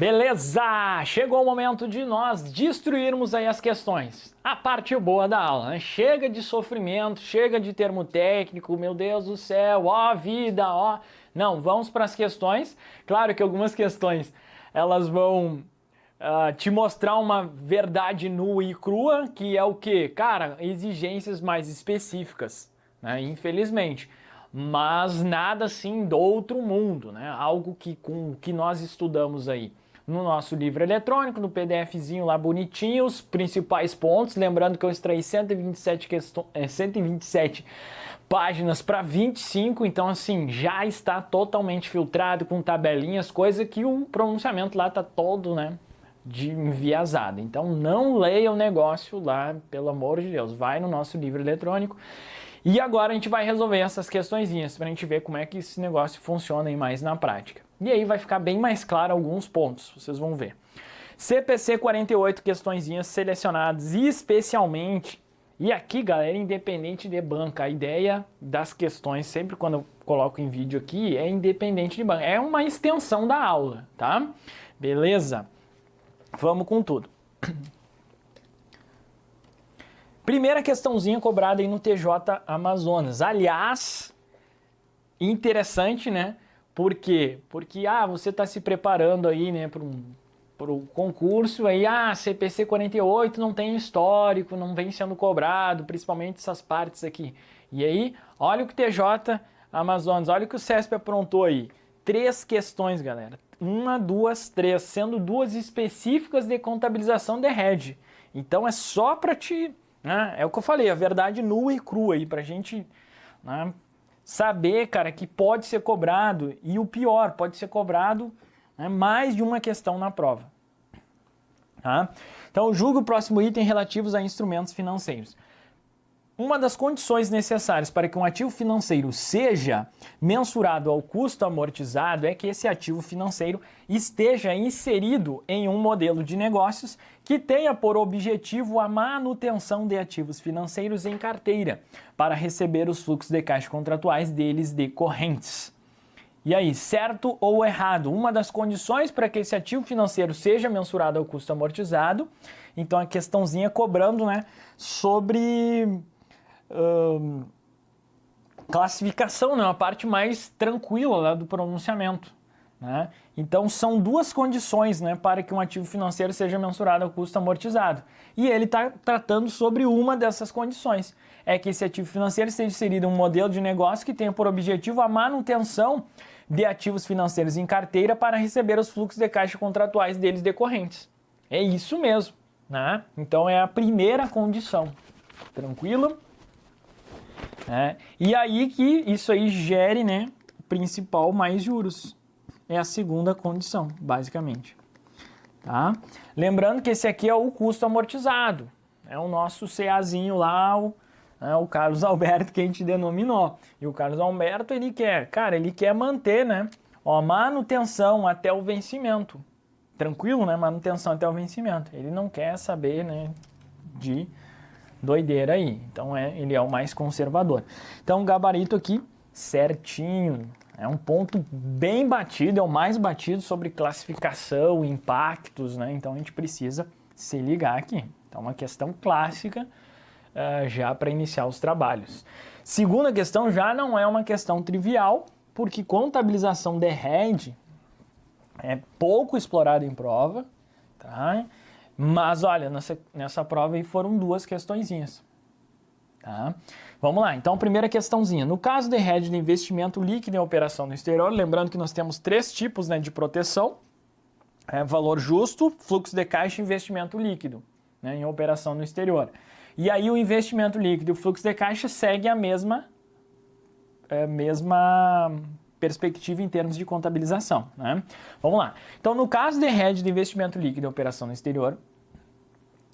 Beleza! Chegou o momento de nós destruirmos aí as questões. A parte boa da aula, né? Chega de sofrimento, chega de termo técnico, meu Deus do céu, ó vida, ó... Não, vamos para as questões. Claro que algumas questões, elas vão te mostrar uma verdade nua e crua, que é o quê? Cara, exigências mais específicas, né? Infelizmente. Mas nada assim do outro mundo, né? Algo que com o que nós estudamos aí no nosso livro eletrônico, no PDFzinho lá bonitinho, os principais pontos, lembrando que eu extraí 127 páginas para 25, então assim, já está totalmente filtrado com tabelinhas, coisa que o pronunciamento lá tá todo, né, de enviesado. Então não leia o negócio lá, pelo amor de Deus, vai no nosso livro eletrônico. E agora a gente vai resolver essas questõezinhas para a gente ver como é que esse negócio funciona aí mais na prática. E aí vai ficar bem mais claro alguns pontos, vocês vão ver. CPC 48 questõezinhas selecionadas especialmente. E aqui, galera, independente de banca, a ideia das questões, sempre quando eu coloco em vídeo aqui, é independente de banca. É uma extensão da aula, tá? Beleza? Vamos com tudo. Primeira questãozinha cobrada aí no TJ Amazonas. Aliás, interessante, né? Por quê? Porque você está se preparando aí, né, para o concurso, aí CPC 48 não tem histórico, não vem sendo cobrado, principalmente essas partes aqui. E aí, olha o que o TJ Amazonas, olha o que o CESP aprontou aí. 3 questões, galera. 1, 2, 3, sendo 2 específicas de contabilização de RED. Então é só para te... é o que eu falei, a verdade nua e crua aí, pra gente, né, saber, cara, que pode ser cobrado, e o pior, pode ser cobrado, né, mais de uma questão na prova. Tá? Então, julgue o próximo item relativos a instrumentos financeiros. Uma das condições necessárias para que um ativo financeiro seja mensurado ao custo amortizado é que esse ativo financeiro esteja inserido em um modelo de negócios que tenha por objetivo a manutenção de ativos financeiros em carteira, para receber os fluxos de caixa contratuais deles decorrentes. E aí, certo ou errado? Uma das condições para que esse ativo financeiro seja mensurado ao custo amortizado, então a questãozinha cobrando, né, sobre... classificação, né? Uma parte mais tranquila lá do pronunciamento, né? Então são 2 condições, né, para que um ativo financeiro seja mensurado ao custo amortizado. E ele está tratando sobre uma dessas condições. É que esse ativo financeiro esteja inserido em um modelo de negócio que tenha por objetivo a manutenção de ativos financeiros em carteira para receber os fluxos de caixa contratuais deles decorrentes. É isso mesmo, né? Então é a primeira condição. Tranquilo? E aí que isso aí gere, né, principal mais juros. É a segunda condição, basicamente. Tá? Lembrando que esse aqui é o custo amortizado. É o nosso CAzinho lá, o Carlos Alberto que a gente denominou. E o Carlos Alberto, ele quer manter, né, a manutenção até o vencimento. Tranquilo, né? Manutenção até o vencimento. Ele não quer saber, né, de... doideira aí, então ele é o mais conservador. Então o gabarito aqui certinho, é um ponto bem batido, é o mais batido sobre classificação, impactos, né? Então a gente precisa se ligar aqui. Então uma questão clássica já para iniciar os trabalhos. Segunda questão já não é uma questão trivial, porque contabilização de RED é pouco explorada em prova, tá? Mas olha, nessa prova aí foram 2 questõezinhas. Tá? Vamos lá, então primeira questãozinha. No caso de RED de investimento líquido em operação no exterior, lembrando que nós temos 3 tipos, né, de proteção. Valor justo, fluxo de caixa e investimento líquido, né, em operação no exterior. E aí o investimento líquido e o fluxo de caixa seguem a mesma perspectiva em termos de contabilização, né? Vamos lá. Então, no caso de RED de investimento líquido em operação no exterior,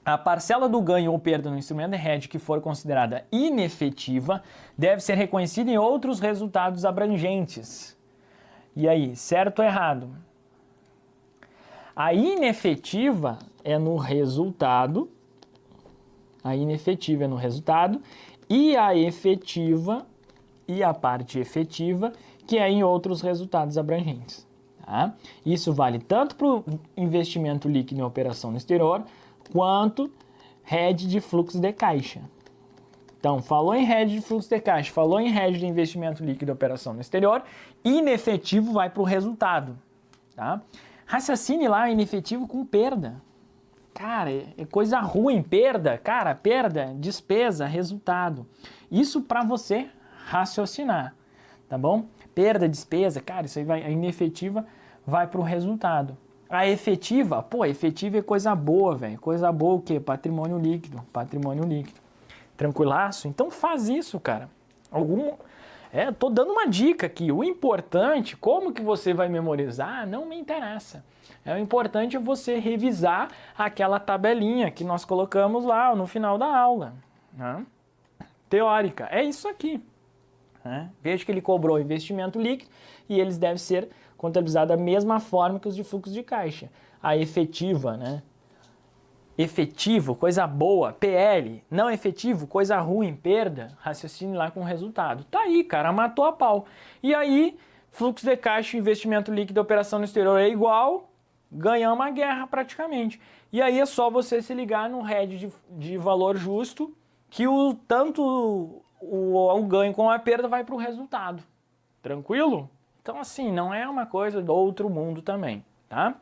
a parcela do ganho ou perda no instrumento de RED que for considerada inefetiva deve ser reconhecida em outros resultados abrangentes. E aí, certo ou errado? A inefetiva é no resultado, e a efetiva e a parte efetiva, que é em outros resultados abrangentes. Tá? Isso vale tanto para o investimento líquido em operação no exterior, quanto hedge de fluxo de caixa. Então, falou em hedge de fluxo de caixa, falou em hedge de investimento líquido em operação no exterior, inefetivo vai para o resultado. Tá? Raciocine lá inefetivo com perda. Cara, é coisa ruim, perda, cara, perda, despesa, resultado. Isso para você raciocinar, tá bom? Perda, despesa, cara, isso aí vai, a inefetiva vai para o resultado. A efetiva, pô, efetiva é coisa boa, velho. Coisa boa o quê? Patrimônio líquido, patrimônio líquido. Tranquilaço? Então faz isso, cara. Tô dando uma dica aqui. O importante, como que você vai memorizar, não me interessa. O importante é você revisar aquela tabelinha que nós colocamos lá no final da aula, né? Teórica. É isso aqui. Né? Veja que ele cobrou investimento líquido e eles devem ser contabilizados da mesma forma que os de fluxo de caixa. A efetiva, né? Efetivo, coisa boa, PL, não efetivo, coisa ruim, perda, raciocine lá com o resultado. Tá aí, cara, matou a pau. E aí, fluxo de caixa, investimento líquido, operação no exterior é igual, ganhamos a guerra praticamente. E aí é só você se ligar no hedge de valor justo, que tanto o ganho como a perda vai para o resultado. Tranquilo? Então assim, não é uma coisa do outro mundo também, tá?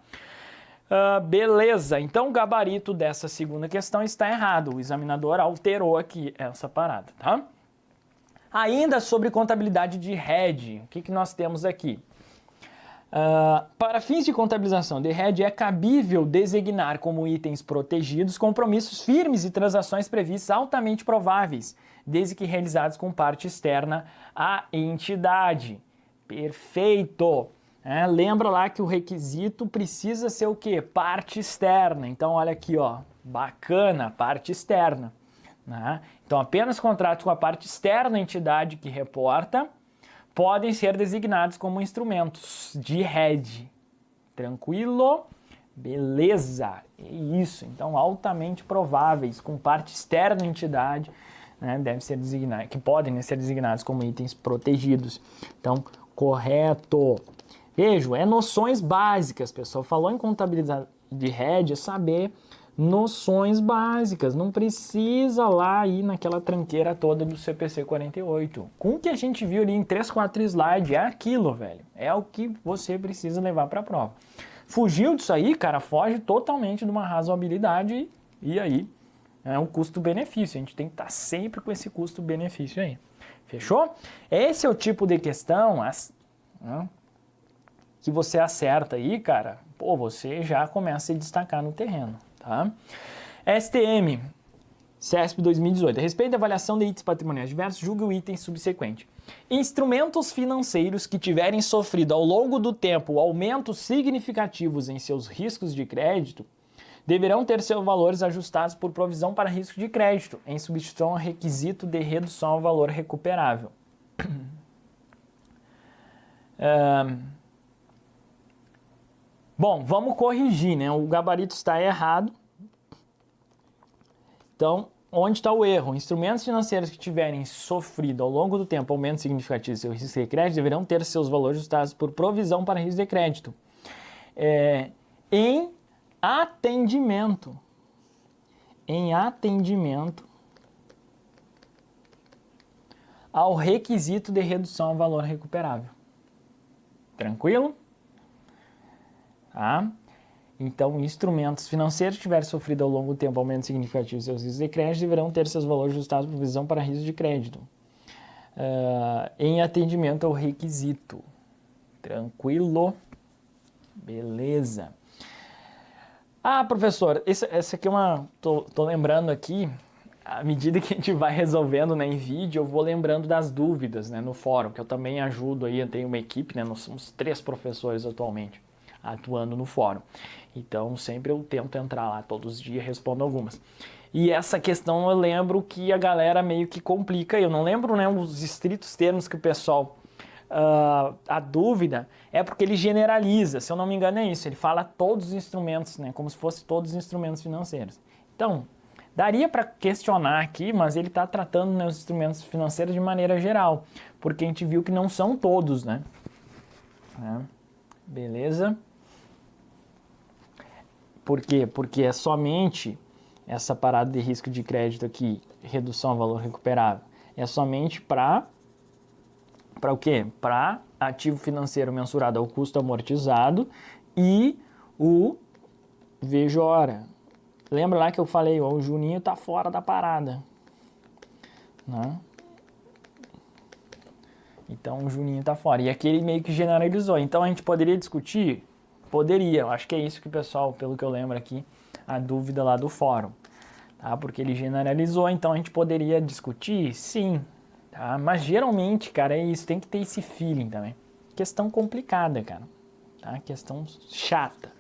Beleza, então o gabarito dessa segunda questão está errado. O examinador alterou aqui essa parada, tá? Ainda sobre contabilidade de hedge, o que nós temos aqui? Para fins de contabilização de hedge, é cabível designar como itens protegidos compromissos firmes e transações previstas altamente prováveis, desde que realizados com parte externa à entidade. Perfeito! Lembra lá que o requisito precisa ser o quê? Parte externa. Então, olha aqui, ó, bacana, parte externa. Né? Então, apenas contratos com a parte externa, a entidade que reporta, podem ser designados como instrumentos de hedge. Tranquilo? Beleza, é isso. Então, altamente prováveis, com parte externa à entidade, né, devem ser designados, que podem ser designados como itens protegidos. Então, correto. Vejo, noções básicas, pessoal. Falou em contabilidade de hedge, é saber noções básicas. Não precisa lá ir naquela tranqueira toda do CPC 48. Com o que a gente viu ali em 3, 4 slides, é aquilo, velho. É o que você precisa levar para a prova. Fugiu disso aí, cara, foge totalmente de uma razoabilidade e aí é um custo-benefício. A gente tem que estar sempre com esse custo-benefício aí. Fechou? Esse é o tipo de questão que você acerta aí, cara, pô, você já começa a se destacar no terreno, tá? STM, CESP 2018. A respeito da avaliação de itens patrimoniais diversos, julgue o item subsequente. Instrumentos financeiros que tiverem sofrido ao longo do tempo aumentos significativos em seus riscos de crédito deverão ter seus valores ajustados por provisão para risco de crédito, em substituição ao requisito de redução ao valor recuperável. Bom, vamos corrigir, né? O gabarito está errado. Então, onde está o erro? Instrumentos financeiros que tiverem sofrido ao longo do tempo aumento significativo de seu risco de crédito deverão ter seus valores ajustados por provisão para risco de crédito. Em atendimento ao requisito de redução ao valor recuperável. Tranquilo? Tá? Então, instrumentos financeiros que tiverem sofrido ao longo do tempo aumento significativo de seus riscos de crédito deverão ter seus valores ajustados por provisão para risco de crédito. Em atendimento ao requisito. Tranquilo? Beleza. Professor, essa aqui é uma... Tô lembrando aqui, à medida que a gente vai resolvendo, né, em vídeo, eu vou lembrando das dúvidas, né, no fórum, que eu também ajudo aí, eu tenho uma equipe, né, nós somos 3 professores atualmente atuando no fórum. Então, sempre eu tento entrar lá todos os dias, respondo algumas. E essa questão eu lembro que a galera meio que complica, eu não lembro, né, os estritos termos que o pessoal... a dúvida é porque ele generaliza, se eu não me engano é isso, ele fala todos os instrumentos, né, como se fosse todos os instrumentos financeiros. Então, daria para questionar aqui, mas ele está tratando, né, os instrumentos financeiros de maneira geral, porque a gente viu que não são todos, né? Beleza? Por quê? Porque é somente essa parada de risco de crédito aqui, redução a valor recuperável, é somente para o quê? Para ativo financeiro mensurado ao custo amortizado e o VJORA. Lembra lá que eu falei, ó, o Juninho tá fora da parada, né? Então o Juninho tá fora. E aqui ele meio que generalizou. Então a gente poderia discutir? Poderia. Eu acho que é isso que o pessoal, pelo que eu lembro aqui, a dúvida lá do fórum. Tá? Porque ele generalizou, então a gente poderia discutir? Sim. Tá? Mas geralmente, cara, é isso. Tem que ter esse feeling também. Questão complicada, cara. Tá? Questão chata.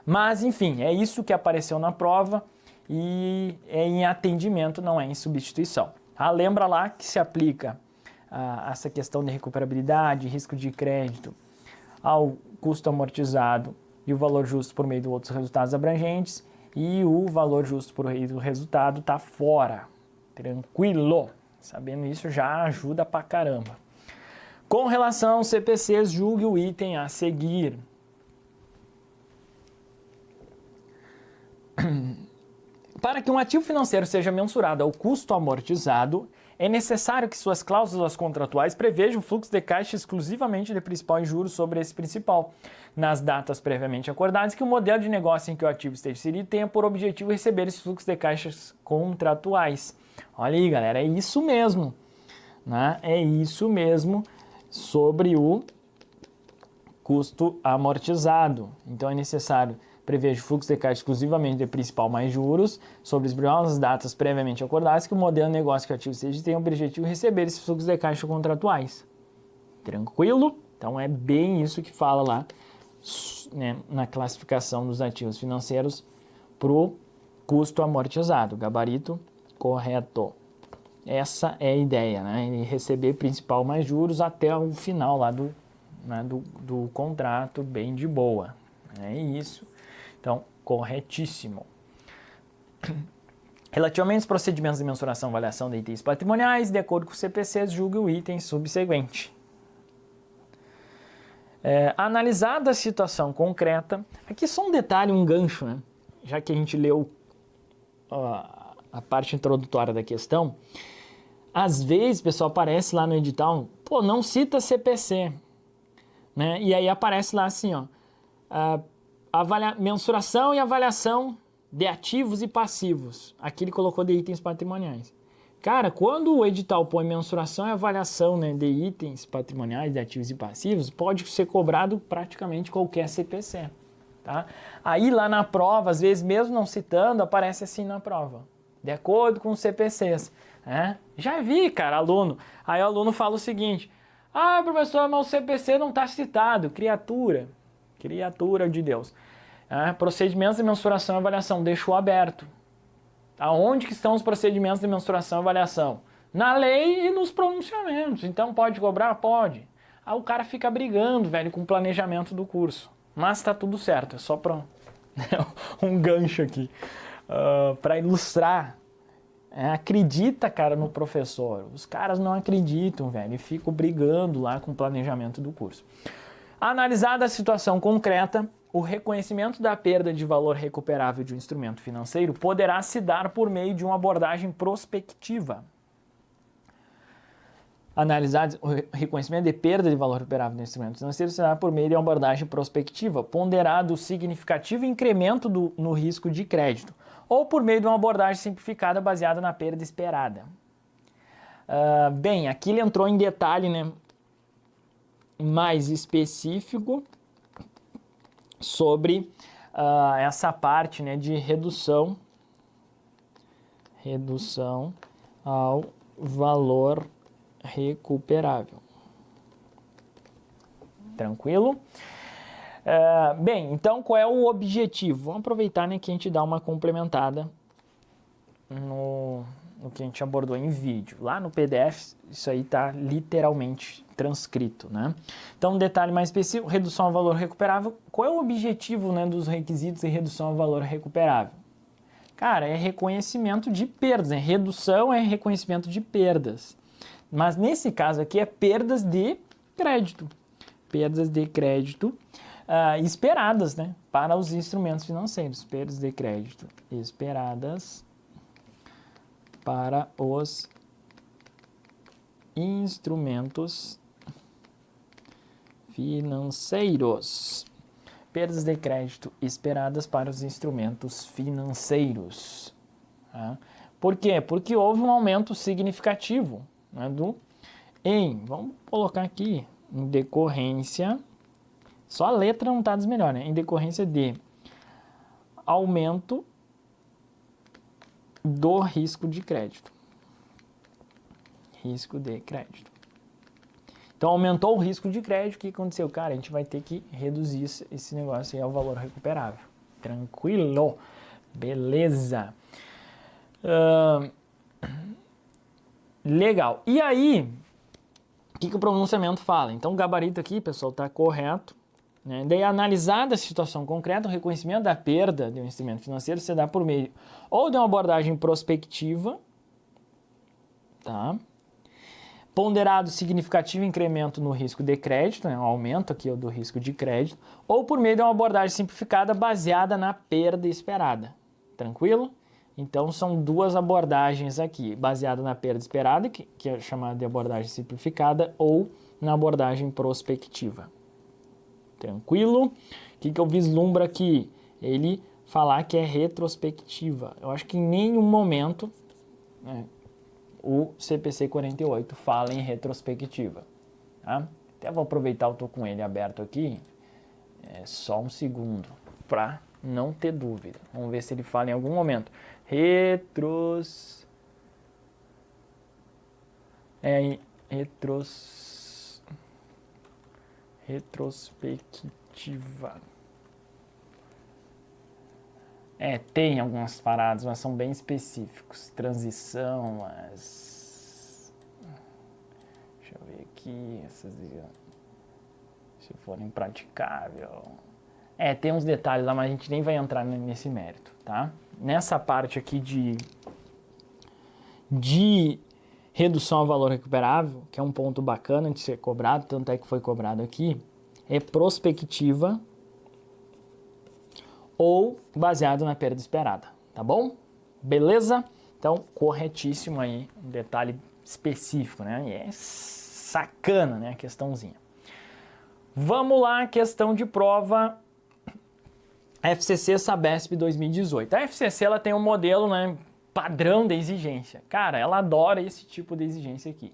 Mas, enfim, é isso que apareceu na prova e é em atendimento, não é em substituição. Tá? Lembra lá que se aplica essa questão de recuperabilidade, risco de crédito, ao custo amortizado e o valor justo por meio de outros resultados abrangentes, e o valor justo por meio do resultado está fora. Tranquilo. Sabendo isso já ajuda pra caramba. Com relação aos CPCs, julgue o item a seguir. Para que um ativo financeiro seja mensurado ao custo amortizado, é necessário que suas cláusulas contratuais prevejam o fluxo de caixa exclusivamente de principal e juros sobre esse principal, nas datas previamente acordadas, que o modelo de negócio em que o ativo esteja inserido tenha por objetivo receber esses fluxos de caixas contratuais. Olha aí, galera, é isso mesmo, né? É isso mesmo sobre o custo amortizado. Então é necessário preveja o fluxo de caixa exclusivamente de principal mais juros sobre as datas previamente acordadas, que o modelo de negócio que o ativo seja tem o objetivo de receber esses fluxos de caixa contratuais. Tranquilo? Então é bem isso que fala lá, né, na classificação dos ativos financeiros para o custo amortizado, gabarito correto. Essa é a ideia, né? E receber principal mais juros até o final lá do contrato, bem de boa. É isso. Então, corretíssimo. Relativamente aos procedimentos de mensuração e avaliação de itens patrimoniais, de acordo com o CPC, julgue o item subsequente. Analisada a situação concreta, aqui só um detalhe, um gancho, né? Já que a gente leu a parte introdutória da questão, às vezes, pessoal, aparece lá no edital, pô, não cita CPC, né? E aí aparece lá assim, ó, mensuração e avaliação de ativos e passivos. Aqui ele colocou de itens patrimoniais. Cara, quando o edital põe mensuração e avaliação, né, de itens patrimoniais, de ativos e passivos, pode ser cobrado praticamente qualquer CPC. Tá? Aí lá na prova, às vezes mesmo não citando, aparece assim na prova. De acordo com os CPCs. Né? Já vi, cara, aluno. Aí o aluno fala o seguinte: ah, professor, mas o CPC não está citado. Criatura de Deus. Procedimentos de mensuração e avaliação, deixou aberto. Aonde que estão os procedimentos de mensuração e avaliação? Na lei e nos pronunciamentos. Então pode cobrar? Pode. Aí o cara fica brigando, velho, com o planejamento do curso. Mas tá tudo certo, é só para um gancho aqui. Para ilustrar. Acredita, cara, no professor. Os caras não acreditam, velho, e ficam brigando lá com o planejamento do curso. Analisada a situação concreta, o reconhecimento da perda de valor recuperável de um instrumento financeiro poderá se dar por meio de uma abordagem prospectiva. Analisado o reconhecimento de perda de valor recuperável de um instrumento financeiro se dá por meio de uma abordagem prospectiva, ponderado o significativo incremento no risco de crédito, ou por meio de uma abordagem simplificada baseada na perda esperada. Bem, aqui ele entrou em detalhe, né, mais específico sobre essa parte, né, de redução ao valor recuperável. Tranquilo? Bem, então qual é o objetivo? Vamos aproveitar, né, que a gente dá uma complementada no que a gente abordou em vídeo. Lá no PDF, isso aí está literalmente transcrito, né? Então, um detalhe mais específico, redução ao valor recuperável. Qual é o objetivo, né, dos requisitos de redução ao valor recuperável? Cara, é reconhecimento de perdas, né? Redução é reconhecimento de perdas. Mas nesse caso aqui é perdas de crédito. Perdas de crédito esperadas, né, para os instrumentos financeiros. Perdas de crédito esperadas para os instrumentos financeiros. Perdas de crédito esperadas para os instrumentos financeiros. Tá? Por quê? Porque houve um aumento significativo, né, vamos colocar aqui, em decorrência, só a letra não está melhor, né? Em decorrência de aumento do risco de crédito. Risco de crédito. Então, aumentou o risco de crédito, o que aconteceu? Cara, a gente vai ter que reduzir esse negócio aí ao valor recuperável. Tranquilo. Beleza. Legal. E aí, o que o pronunciamento fala? Então, o gabarito aqui, pessoal, está correto. Né? Daí, analisada a situação concreta, o reconhecimento da perda de um instrumento financeiro se dá por meio ou de uma abordagem prospectiva, tá? Ponderado significativo incremento no risco de crédito, né, um aumento aqui do risco de crédito, ou por meio de uma abordagem simplificada baseada na perda esperada. Tranquilo? Então, são duas abordagens aqui, baseada na perda esperada, que é chamada de abordagem simplificada, ou na abordagem prospectiva. Tranquilo? O que eu vislumbro aqui? Ele falar que é retrospectiva. Eu acho que em nenhum momento, né, o CPC 48 fala em retrospectiva. Tá? Até vou aproveitar, eu estou com ele aberto aqui, só um segundo, para não ter dúvida. Vamos ver se ele fala em algum momento. Retrospectiva. Tem algumas paradas, mas são bem específicos. Transição, mas... Deixa eu ver aqui, se for impraticável. Tem uns detalhes lá, mas a gente nem vai entrar nesse mérito, tá? Nessa parte aqui de redução ao valor recuperável, que é um ponto bacana de ser cobrado, tanto é que foi cobrado aqui, é prospectiva ou baseado na perda esperada, tá bom? Beleza? Então, corretíssimo aí, um detalhe específico, né? E é sacana, né, a questãozinha. Vamos lá, questão de prova FCC Sabesp 2018. A FCC, ela tem um modelo, né, padrão de exigência. Cara, ela adora esse tipo de exigência aqui.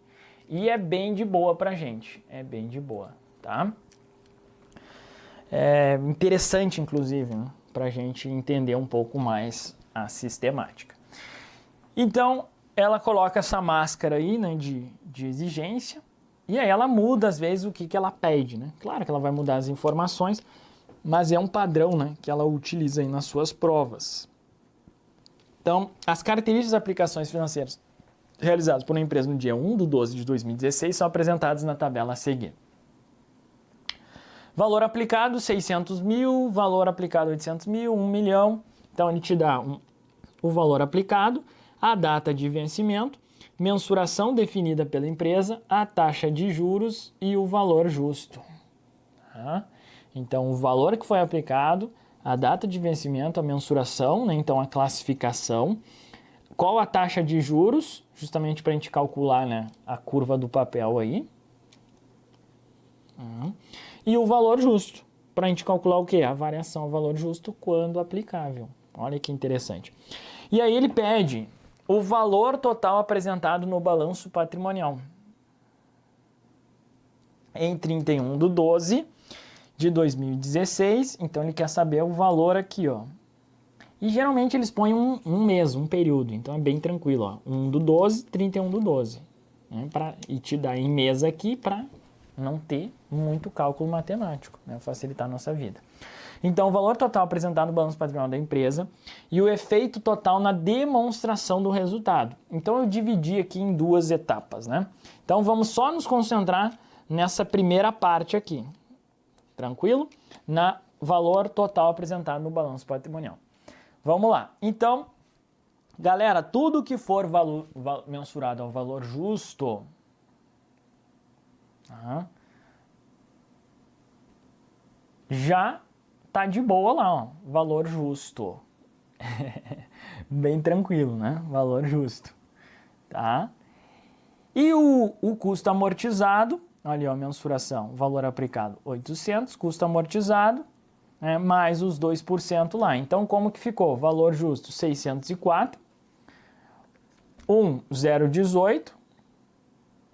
E é bem de boa pra gente, é bem de boa, tá? É interessante, inclusive, né, pra gente entender um pouco mais a sistemática. Então, ela coloca essa máscara aí, né, de exigência, e aí ela muda, às vezes, o que ela pede, né? Claro que ela vai mudar as informações, mas é um padrão, né, que ela utiliza aí nas suas provas. Então, as características das aplicações financeiras realizadas por uma empresa no dia 1/12 de 2016 são apresentadas na tabela a seguir. Valor aplicado, 600 mil, valor aplicado, 800 mil, 1 milhão. Então, ele te dá o valor aplicado, a data de vencimento, mensuração definida pela empresa, a taxa de juros e o valor justo. Tá? Então, o valor que foi aplicado, a data de vencimento, a mensuração, né? Então a classificação, qual a taxa de juros, justamente para a gente calcular, né, a curva do papel aí, e o valor justo, para a gente calcular o quê? A variação ao valor justo quando aplicável. Olha que interessante. E aí ele pede o valor total apresentado no balanço patrimonial em 31/12 de 2016, então ele quer saber o valor aqui, ó. E geralmente eles põem um mês, um período, então é bem tranquilo, ó. 1/12, 31/12, né? E te dá em mês aqui para não ter muito cálculo matemático, né? Facilitar a nossa vida. Então, o valor total apresentado no balanço patrimonial da empresa e o efeito total na demonstração do resultado. Então, eu dividi aqui em duas etapas, né? Então, vamos só nos concentrar nessa primeira parte aqui. Tranquilo? Na valor total apresentado no balanço patrimonial. Vamos lá. Então, galera, tudo que for mensurado ao valor justo, já tá de boa lá, ó, valor justo. Bem tranquilo, né? Valor justo, tá? E o custo amortizado, ali ó, mensuração, valor aplicado 800, custo amortizado, né, mais os 2% lá. Então, como que ficou? Valor justo 604, 018,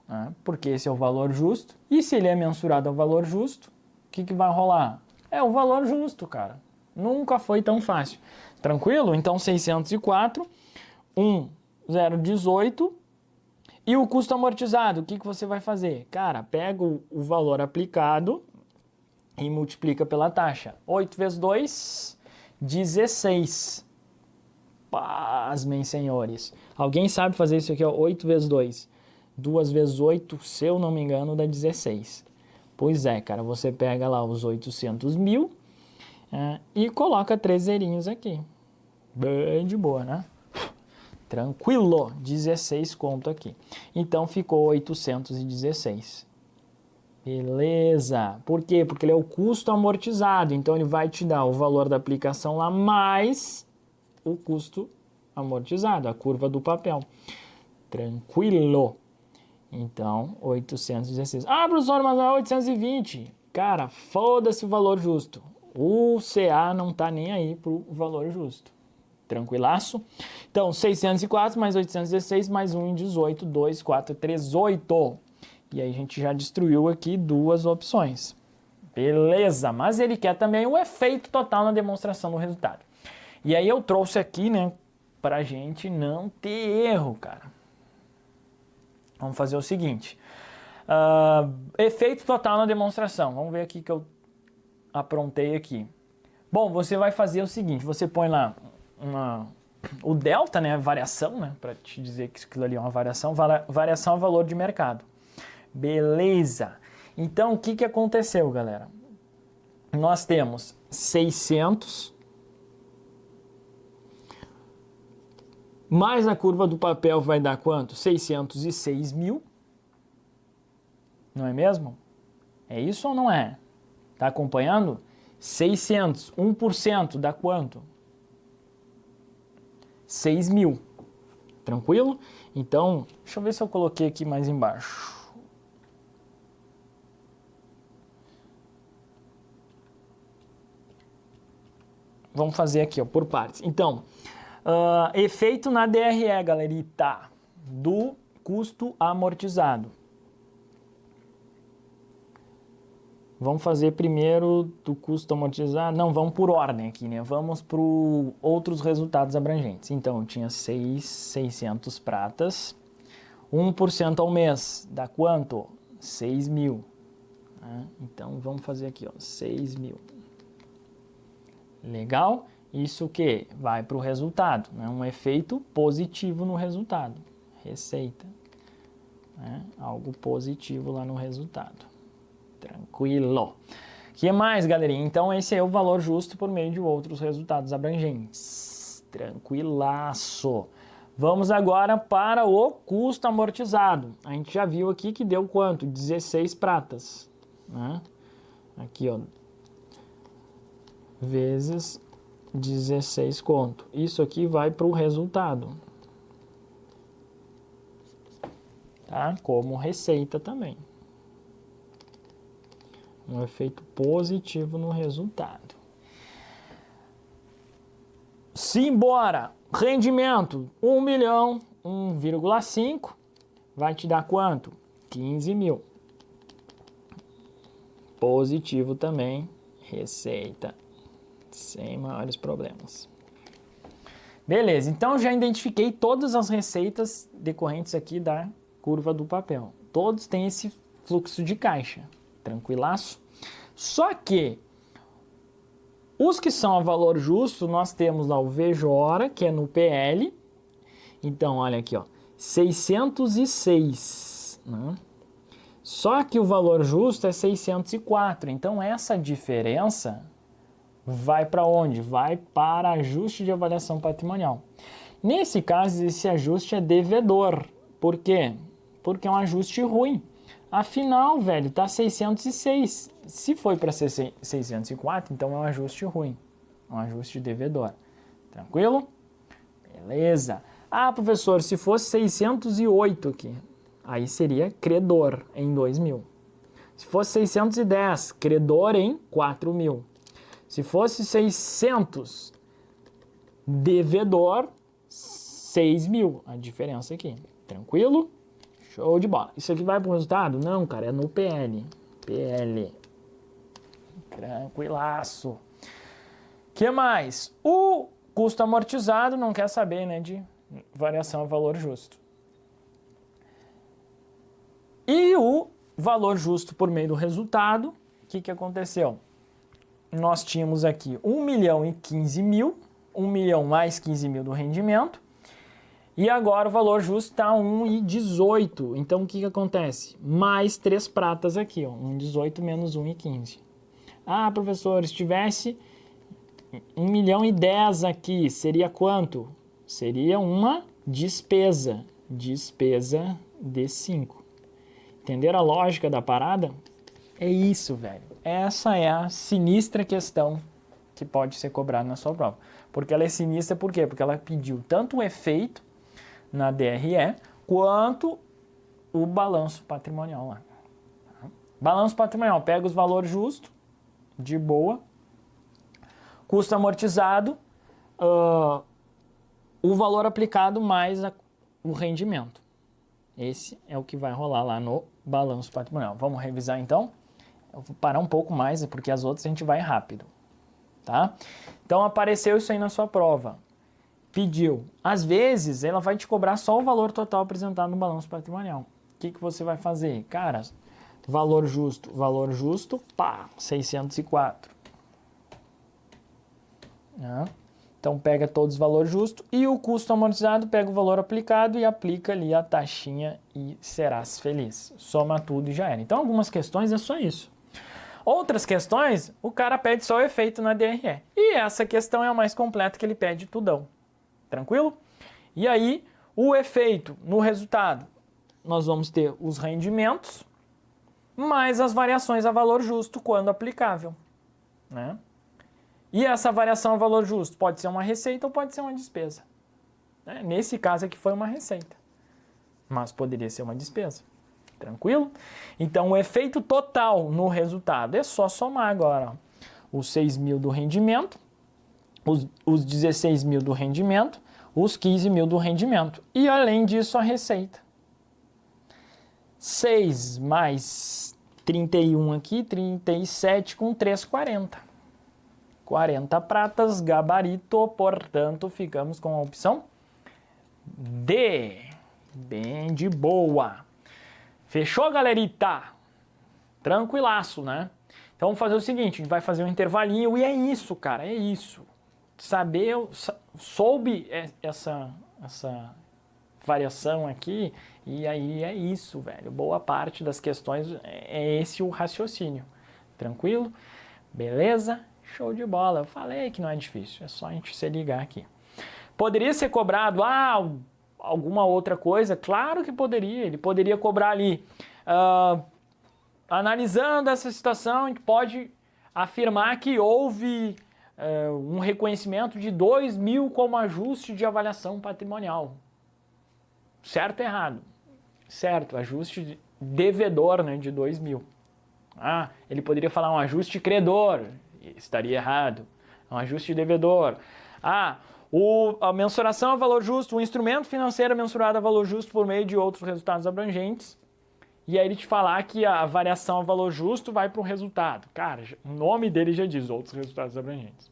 né, porque esse é o valor justo. E se ele é mensurado ao valor justo, o que vai rolar? É o valor justo, cara. Nunca foi tão fácil. Tranquilo? Então, 604, 018 e o custo amortizado. O que você vai fazer? Cara, pega o valor aplicado e multiplica pela taxa. 8 vezes 2, 16. Pasmem, senhores. Alguém sabe fazer isso aqui, ó? 8 vezes 2. 2 vezes 8, se eu não me engano, dá 16. Pois é, cara, você pega lá os 800 mil e coloca 3 zerinhos aqui. Bem de boa, né? Tranquilo, 16 conto aqui. Então ficou 816. Beleza. Por quê? Porque ele é o custo amortizado. Então ele vai te dar o valor da aplicação lá mais o custo amortizado, a curva do papel. Tranquilo. Então, 816. Ah, professor, mas não é 820. Cara, foda-se o valor justo. O CA não tá nem aí pro valor justo. Tranquilaço? Então, 604 mais 816 mais 1 em 18, 2, 4, 3, 8. E aí a gente já destruiu aqui duas opções. Beleza, mas ele quer também o efeito total na demonstração do resultado. E aí eu trouxe aqui, né, pra gente não ter erro, cara. Vamos fazer o seguinte. Efeito total na demonstração. Vamos ver aqui que eu aprontei aqui. Bom, você vai fazer o seguinte, você põe lá o delta, né, variação, né, para te dizer que aquilo ali é uma variação, variação é valor de mercado. Beleza. Então, o que aconteceu, galera? Nós temos 600 mais a curva do papel vai dar quanto? 606 mil. Não é mesmo? É isso ou não é? Tá acompanhando? 600, 1% dá quanto? 6 mil. Tranquilo? Então, deixa eu ver se eu coloquei aqui mais embaixo. Vamos fazer aqui, ó, por partes. Então, efeito na DRE, galerita, do custo amortizado. Vamos fazer primeiro do custo amortizado. Não, vamos por ordem aqui, né? Vamos para outros resultados abrangentes. Então, eu tinha 600 pratas. 1% ao mês dá quanto? 6 mil. Né? Então, vamos fazer aqui, ó, 6 mil. Legal? Isso o que? Vai para o resultado. Né? Um efeito positivo no resultado. Receita. Né? Algo positivo lá no resultado. Tranquilo. O que mais, galerinha? Então, esse é o valor justo por meio de outros resultados abrangentes. Tranquilaço. Vamos agora para o custo amortizado. A gente já viu aqui que deu quanto? 16 pratas. Né? Aqui, ó. Vezes 16 conto. Isso aqui vai para o resultado. Tá? Como receita também. Um efeito positivo no resultado. Simbora! Rendimento, 1 milhão, 1,5, vai te dar quanto? 15 mil. Positivo também, receita, sem maiores problemas. Beleza, então já identifiquei todas as receitas decorrentes aqui da curva do papel. Todos têm esse fluxo de caixa. Tranquilaço? Só que os que são a valor justo, nós temos lá o VJ, que é no PL. Então, olha aqui, ó, 606, né? Só que o valor justo é 604. Então, essa diferença vai para onde? Vai para ajuste de avaliação patrimonial. Nesse caso, esse ajuste é devedor. Por quê? Porque é um ajuste ruim. Afinal, velho, tá 606. Se foi para ser 604, então é um ajuste ruim. Um ajuste devedor. Tranquilo? Beleza. Ah, professor, se fosse 608 aqui, aí seria credor em 2.000. Se fosse 610, credor em 4.000. Se fosse 600, devedor 6.000. A diferença aqui. Tranquilo? Show de bola. Isso aqui vai para o resultado? Não, cara, é no PL. PL. Tranquilaço. Que mais? O custo amortizado não quer saber, né, de variação a valor justo. E o valor justo por meio do resultado, o que aconteceu? Nós tínhamos aqui 1.015.000, 1 milhão mais 15.000 do rendimento, e agora o valor justo está 1,18. Então o que acontece? Mais 3 pratas aqui, ó, 1,18 menos 1,15. Ah, professor, se tivesse 1.010.000 aqui, seria quanto? Seria uma despesa. Despesa de 5. Entenderam a lógica da parada? É isso, velho. Essa é a sinistra questão que pode ser cobrada na sua prova. Porque ela é sinistra por quê? Porque ela pediu tanto o efeito na DRE quanto o balanço patrimonial lá. Balanço patrimonial, pega os valores justos, de boa. Custo amortizado, o valor aplicado mais o rendimento. Esse é o que vai rolar lá no balanço patrimonial. Vamos revisar então? Eu vou parar um pouco mais, porque as outras a gente vai rápido. Tá? Então apareceu isso aí na sua prova. Pediu. Às vezes ela vai te cobrar só o valor total apresentado no balanço patrimonial. O que você vai fazer? Cara, valor justo, pá, 604. Então pega todos os valores justos e o custo amortizado pega o valor aplicado e aplica ali a taxinha e serás feliz. Soma tudo e já era. Então algumas questões é só isso. Outras questões, o cara pede só o efeito na DRE. E essa questão é a mais completa, que ele pede tudão. Tranquilo? E aí, o efeito no resultado, nós vamos ter os rendimentos mais as variações a valor justo quando aplicável, né? E essa variação a valor justo pode ser uma receita ou pode ser uma despesa. Nesse caso aqui foi uma receita, mas poderia ser uma despesa. Tranquilo? Então o efeito total no resultado é só somar agora, ó, os 6.000 do rendimento, os 16.000 do rendimento, os 15.000 do rendimento. E além disso a receita. 6 mais 31 aqui, 37 com 3, 40. 40 pratas, gabarito, portanto, ficamos com a opção D. Bem de boa. Fechou, galerita? Tranquilaço, né? Então vamos fazer o seguinte, a gente vai fazer um intervalinho e é isso, cara, é isso. Soube essa variação aqui e aí é isso, velho. Boa parte das questões é esse o raciocínio. Tranquilo? Beleza? Show de bola. Eu falei que não é difícil, é só a gente se ligar aqui. Poderia ser cobrado alguma outra coisa? Claro que poderia. Ele poderia cobrar ali. Analisando essa situação, a gente pode afirmar que houve um reconhecimento de 2.000 como ajuste de avaliação patrimonial. Certo ou errado? Certo, ajuste devedor, né, de 2.000. Ele poderia falar um ajuste credor. Estaria errado. Um ajuste devedor. A mensuração a valor justo, o instrumento financeiro mensurado a valor justo por meio de outros resultados abrangentes. E aí ele te falar que a variação a valor justo vai para um resultado. Cara, o nome dele já diz outros resultados abrangentes.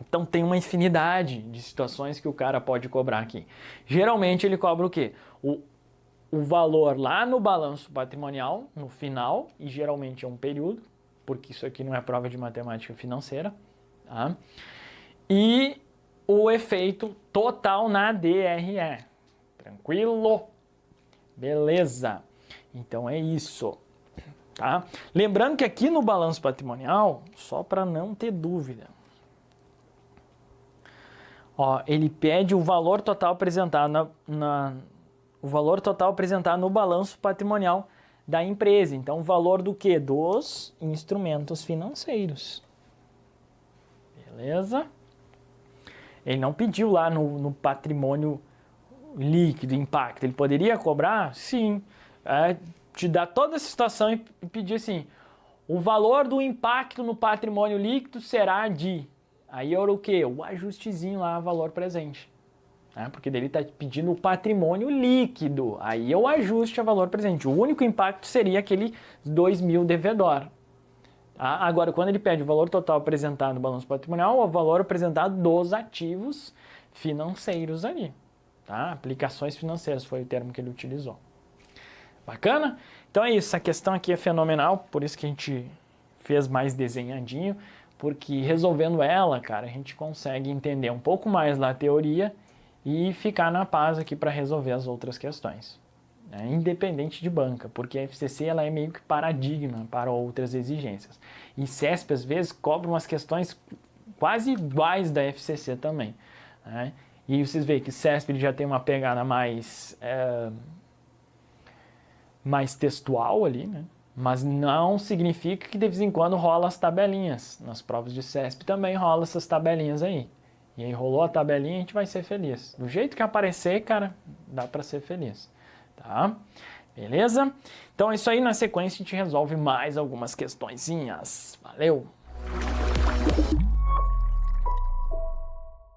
Então tem uma infinidade de situações que o cara pode cobrar aqui. Geralmente ele cobra o quê? O valor lá no balanço patrimonial, no final, e geralmente é um período, porque isso aqui não é prova de matemática financeira, tá? E o efeito total na DRE. Tranquilo? Beleza. Então é isso, tá? Lembrando que aqui no balanço patrimonial, só para não ter dúvida, ó, ele pede o valor total apresentado o valor total apresentado no balanço patrimonial da empresa. Então, o valor do quê? Dos instrumentos financeiros. Beleza? Ele não pediu lá no patrimônio líquido, impacto. Ele poderia cobrar? Sim. Te dar toda essa situação e pedir assim, o valor do impacto no patrimônio líquido será de... Aí era o quê? O ajustezinho lá, valor presente. Porque dele está pedindo o patrimônio líquido. Aí é o ajuste a valor presente. O único impacto seria aquele 2.000 devedor. Agora, quando ele pede o valor total apresentado no balanço patrimonial, o valor apresentado dos ativos financeiros ali. Aplicações financeiras foi o termo que ele utilizou. Bacana? Então é isso, a questão aqui é fenomenal, por isso que a gente fez mais desenhadinho, porque resolvendo ela, cara, a gente consegue entender um pouco mais da teoria e ficar na paz aqui para resolver as outras questões. Independente de banca, porque a FCC ela é meio que paradigma para outras exigências. E CESP, às vezes, cobra umas questões quase iguais da FCC também. E vocês veem que o CESP ele já tem uma pegada mais textual ali, né? Mas não significa que de vez em quando rola as tabelinhas. Nas provas de CESP também rola essas tabelinhas aí. E aí rolou a tabelinha, a gente vai ser feliz. Do jeito que aparecer, cara, dá para ser feliz. Tá? Beleza? Então é isso aí, na sequência a gente resolve mais algumas questõezinhas. Valeu!